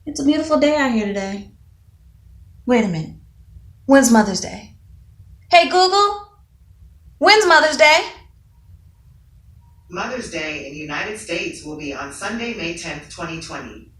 It's a beautiful day out here today. Wait a minute. When's Mother's Day? Hey Google, when's Mother's Day? Mother's Day in the United States will be on Sunday, May 10th, 2020.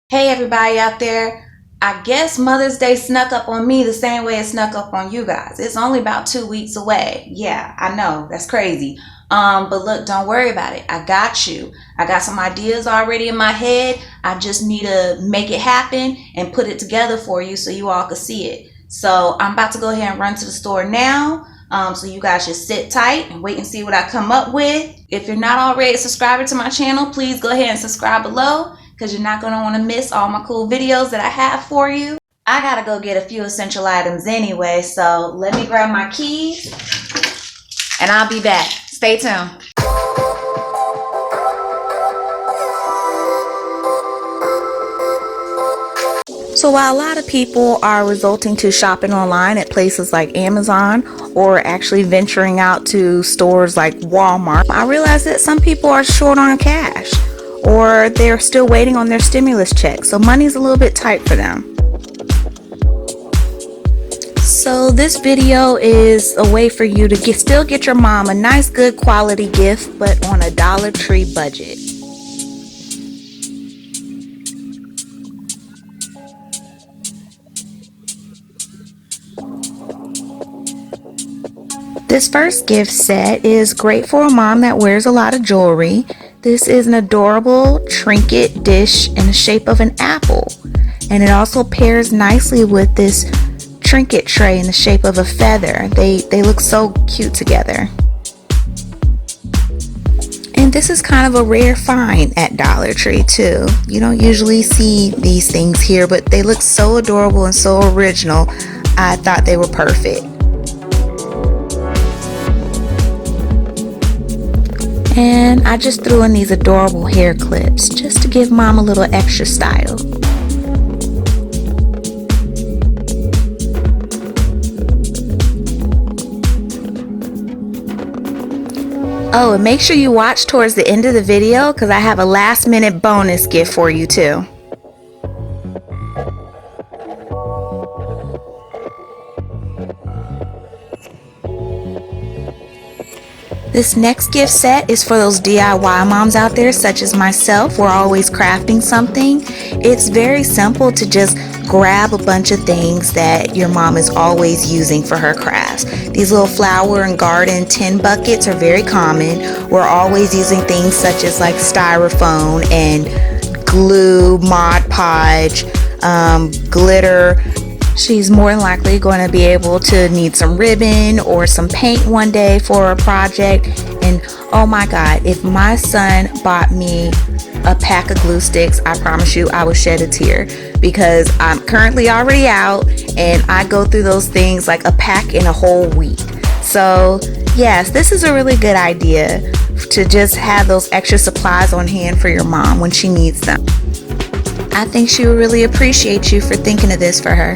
Hey everybody out there. I guess Mother's Day snuck up on me the same way it snuck up on you guys. It's only about 2 weeks away. Yeah, I know, that's crazy. But look, don't worry about it. I got you. I got some ideas already in my head. I just need to make it happen and put it together for you so you all can see it. So I'm about to go ahead and run to the store now. So you guys just sit tight and wait and see what I come up with. If you're not already a subscriber to my channel, please go ahead and subscribe below, because you're not going to want to miss all my cool videos that I have for you. I got to go get a few essential items anyway, so let me grab my keys and I'll be back. Stay tuned. So while a lot of people are resorting to shopping online at places like Amazon or actually venturing out to stores like Walmart, I realize that some people are short on cash, or they're still waiting on their stimulus check, so money's a little bit tight for them. So this video is a way for you to still get your mom a nice good quality gift, but on a Dollar Tree budget. This first gift set is great for a mom that wears a lot of jewelry. This is an adorable trinket dish in the shape of an apple, and it also pairs nicely with this trinket tray in the shape of a feather. They look so cute together. And this is kind of a rare find at Dollar Tree too. You don't usually see these things here, but they look so adorable and so original. I thought they were perfect. And I just threw in these adorable hair clips just to give mom a little extra style. Oh, and make sure you watch towards the end of the video, because I have a last minute bonus gift for you too. This next gift set is for those DIY moms out there such as myself. We're always crafting something. It's very simple to just grab a bunch of things that your mom is always using for her crafts. These little flower and garden tin buckets are very common. We're always using things such as like styrofoam and glue, Mod Podge, glitter. She's more than likely going to be able to need some ribbon or some paint one day for a project. And oh my God, if my son bought me a pack of glue sticks, I promise you I would shed a tear, because I'm currently already out and I go through those things like a pack in a whole week. So yes, this is a really good idea to just have those extra supplies on hand for your mom when she needs them. I think she would really appreciate you for thinking of this for her.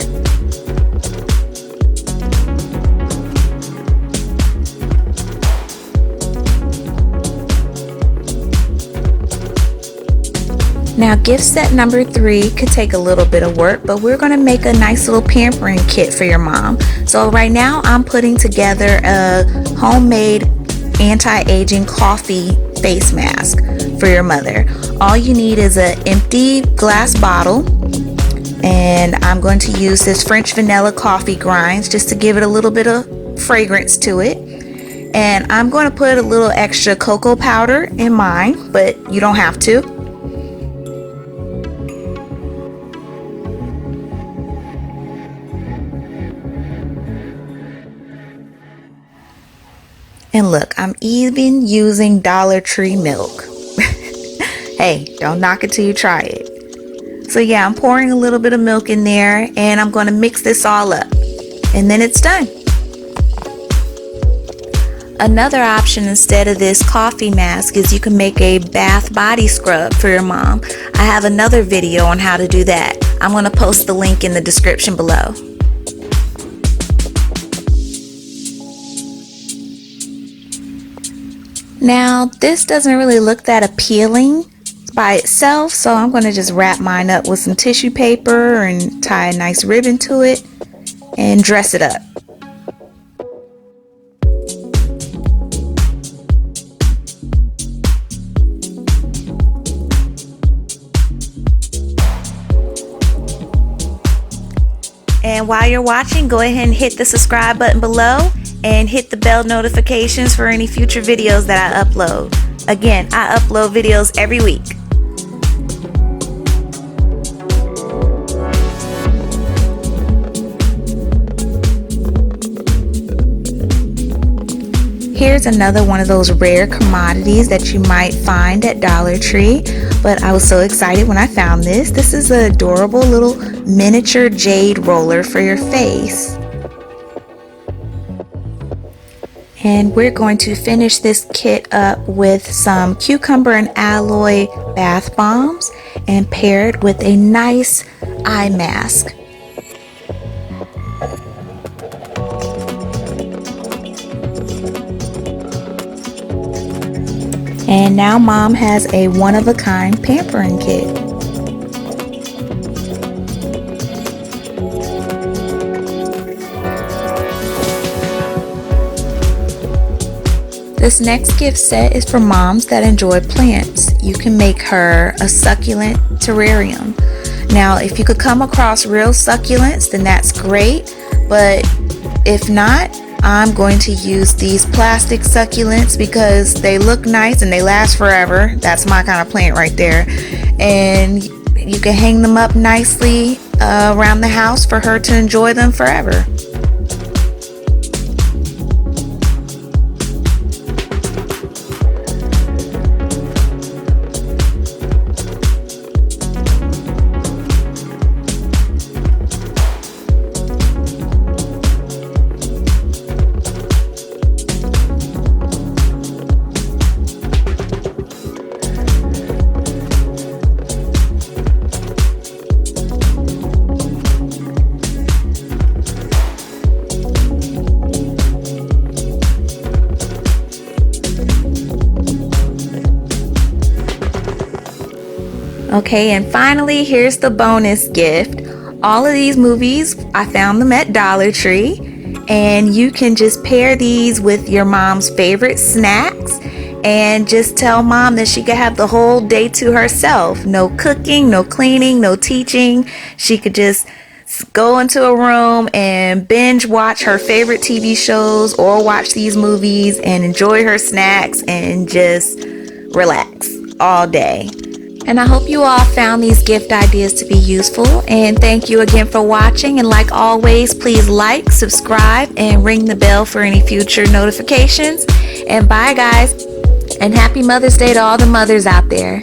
Now gift set number 3 could take a little bit of work, but we're going to make a nice little pampering kit for your mom. So right now I'm putting together a homemade anti-aging coffee face mask for your mother. All you need is an empty glass bottle, and I'm going to use this French vanilla coffee grinds just to give it a little bit of fragrance to it. And I'm going to put a little extra cocoa powder in mine, but you don't have to. And look, I'm even using Dollar Tree milk. Hey, don't knock it till you try it. So yeah, I'm pouring a little bit of milk in there, and I'm going to mix this all up, and then it's done. Another option instead of this coffee mask is you can make a bath body scrub for your mom. I have another video on how to do that. I'm going to post the link in the description below. Now, this doesn't really look that appealing by itself, so I'm going to just wrap mine up with some tissue paper and tie a nice ribbon to it and dress it up. And while you're watching, go ahead and hit the subscribe button below and hit the bell notifications for any future videos that I upload. Again, I upload videos every week. Here's another one of those rare commodities that you might find at Dollar Tree, but I was so excited when I found this. This is an adorable little miniature jade roller for your face. And we're going to finish this kit up with some cucumber and aloe bath bombs and pair it with a nice eye mask. And now Mom has a one-of-a-kind pampering kit. This next gift set is for moms that enjoy plants. You can make her a succulent terrarium. Now, if you could come across real succulents, then that's great, but if not, I'm going to use these plastic succulents because they look nice and they last forever. That's my kind of plant right there. And you can hang them up nicely around the house for her to enjoy them forever. Okay, and finally, here's the bonus gift. All of these movies, I found them at Dollar Tree, and you can just pair these with your mom's favorite snacks and just tell Mom that she could have the whole day to herself. No cooking, no cleaning, no teaching. She could just go into a room and binge watch her favorite TV shows or watch these movies and enjoy her snacks and just relax all day. And I hope you all found these gift ideas to be useful. And thank you again for watching. And like always, please like, subscribe, and ring the bell for any future notifications. And bye, guys. And happy Mother's Day to all the mothers out there.